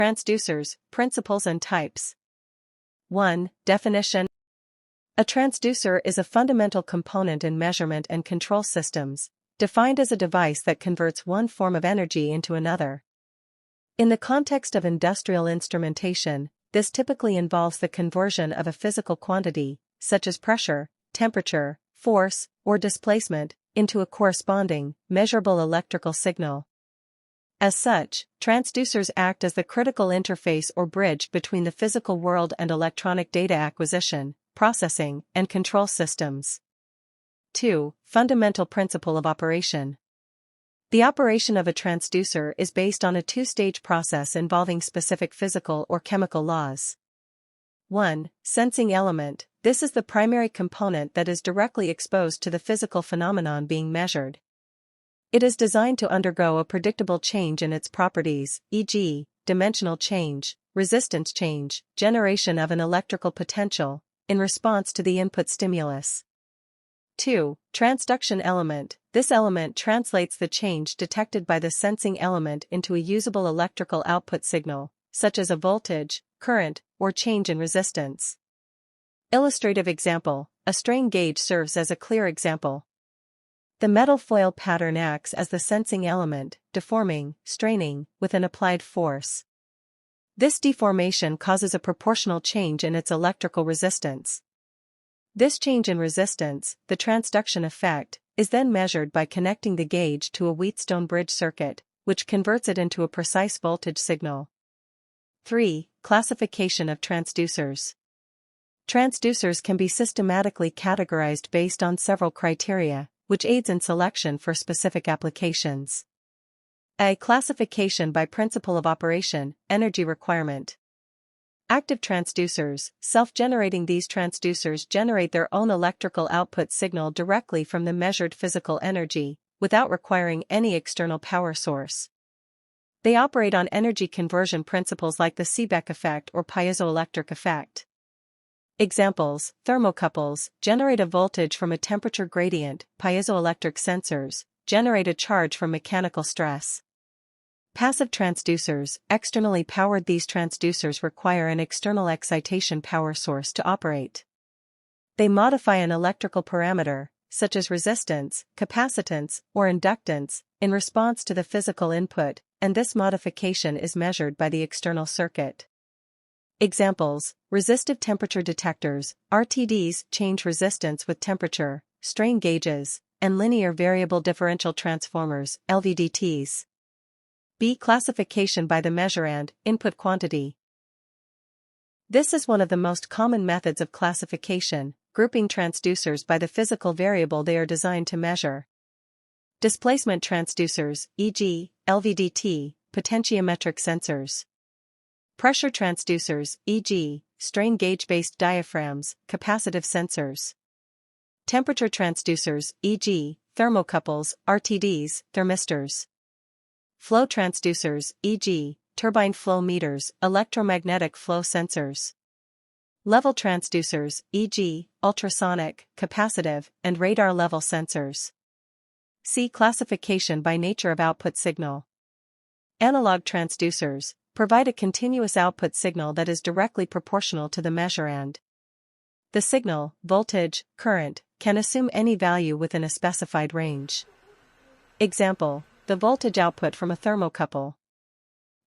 Transducers, principles and types. 1. Definition. A transducer is a fundamental component in measurement and control systems, defined as a device that converts one form of energy into another. In the context of industrial instrumentation, this typically involves the conversion of a physical quantity, such as pressure, temperature, force, or displacement, into a corresponding, measurable electrical signal. As such, transducers act as the critical interface or bridge between the physical world and electronic data acquisition, processing, and control systems. 2. Fundamental principle of operation. The operation of a transducer is based on a two-stage process involving specific physical or chemical laws. 1. Sensing element. This is the primary component that is directly exposed to the physical phenomenon being measured. It is designed to undergo a predictable change in its properties, e.g., dimensional change, resistance change, generation of an electrical potential, in response to the input stimulus. 2. Transduction element. This element translates the change detected by the sensing element into a usable electrical output signal, such as a voltage, current, or change in resistance. Illustrative example. A strain gauge serves as a clear example. The metal foil pattern acts as the sensing element, deforming, straining, with an applied force. This deformation causes a proportional change in its electrical resistance. This change in resistance, the transduction effect, is then measured by connecting the gauge to a Wheatstone bridge circuit, which converts it into a precise voltage signal. 3. Classification of transducers. Transducers can be systematically categorized based on several criteria, which aids in selection for specific applications. A. Classification by principle of operation, energy requirement. Active transducers, self-generating. These transducers generate their own electrical output signal directly from the measured physical energy, without requiring any external power source. They operate on energy conversion principles like the Seebeck effect or piezoelectric effect. Examples: thermocouples generate a voltage from a temperature gradient, piezoelectric sensors generate a charge from mechanical stress. Passive transducers, externally powered. These transducers require an external excitation power source to operate. They modify an electrical parameter, such as resistance, capacitance, or inductance, in response to the physical input, and this modification is measured by the external circuit. Examples: resistive temperature detectors, RTDs change resistance with temperature, strain gauges, and linear variable differential transformers, LVDTs. B. Classification by the measure and input quantity. This is one of the most common methods of classification, grouping transducers by the physical variable they are designed to measure. Displacement transducers, e.g., LVDT, potentiometric sensors. Pressure transducers, e.g., strain gauge-based diaphragms, capacitive sensors. Temperature transducers, e.g., thermocouples, RTDs, thermistors. Flow transducers, e.g., turbine flow meters, electromagnetic flow sensors. Level transducers, e.g., ultrasonic, capacitive, and radar level sensors. See classification by nature of output signal. Analog transducers provide a continuous output signal that is directly proportional to the measure and the signal, voltage, current, can assume any value within a specified range. Example: the voltage output from a thermocouple.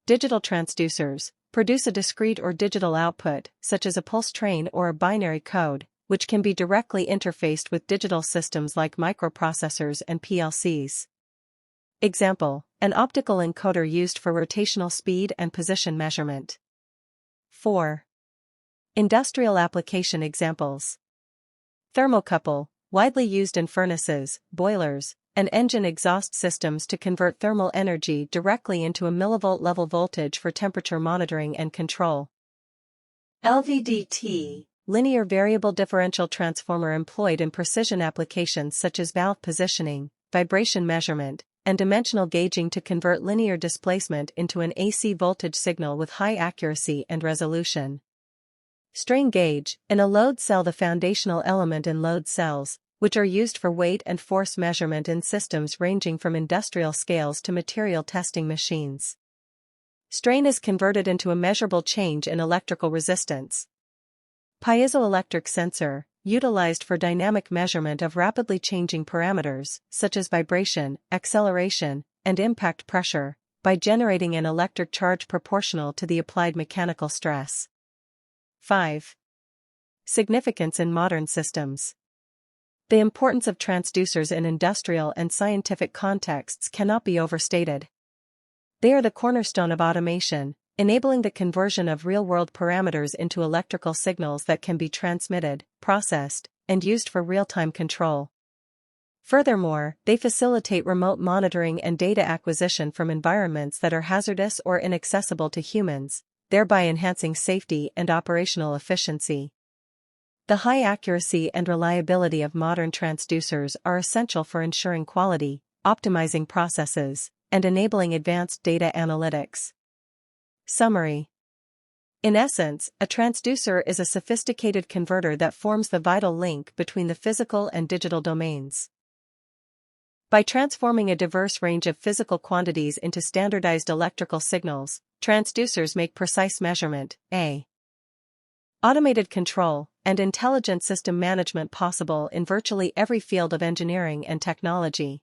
Digital transducers produce a discrete or digital output, such as a pulse train or a binary code, which can be directly interfaced with digital systems like microprocessors and PLCs. Example: an optical encoder used for rotational speed and position measurement. 4. Industrial application examples. Thermocouple, widely used in furnaces, boilers, and engine exhaust systems to convert thermal energy directly into a millivolt level voltage for temperature monitoring and control. LVDT, linear variable differential transformer, employed in precision applications such as valve positioning, vibration measurement, and dimensional gauging to convert linear displacement into an AC voltage signal with high accuracy and resolution. Strain gauge, in a load cell, the foundational element in load cells, which are used for weight and force measurement in systems ranging from industrial scales to material testing machines. Strain is converted into a measurable change in electrical resistance. Piezoelectric sensor, utilized for dynamic measurement of rapidly changing parameters, such as vibration, acceleration, and impact pressure, by generating an electric charge proportional to the applied mechanical stress. 5. Significance in modern systems. The importance of transducers in industrial and scientific contexts cannot be overstated. They are the cornerstone of automation, enabling the conversion of real-world parameters into electrical signals that can be transmitted, processed, and used for real-time control. Furthermore, they facilitate remote monitoring and data acquisition from environments that are hazardous or inaccessible to humans, thereby enhancing safety and operational efficiency. The high accuracy and reliability of modern transducers are essential for ensuring quality, optimizing processes, and enabling advanced data analytics. Summary. In essence, a transducer is a sophisticated converter that forms the vital link between the physical and digital domains. By transforming a diverse range of physical quantities into standardized electrical signals, transducers make precise measurement, automated control, and intelligent system management possible in virtually every field of engineering and technology.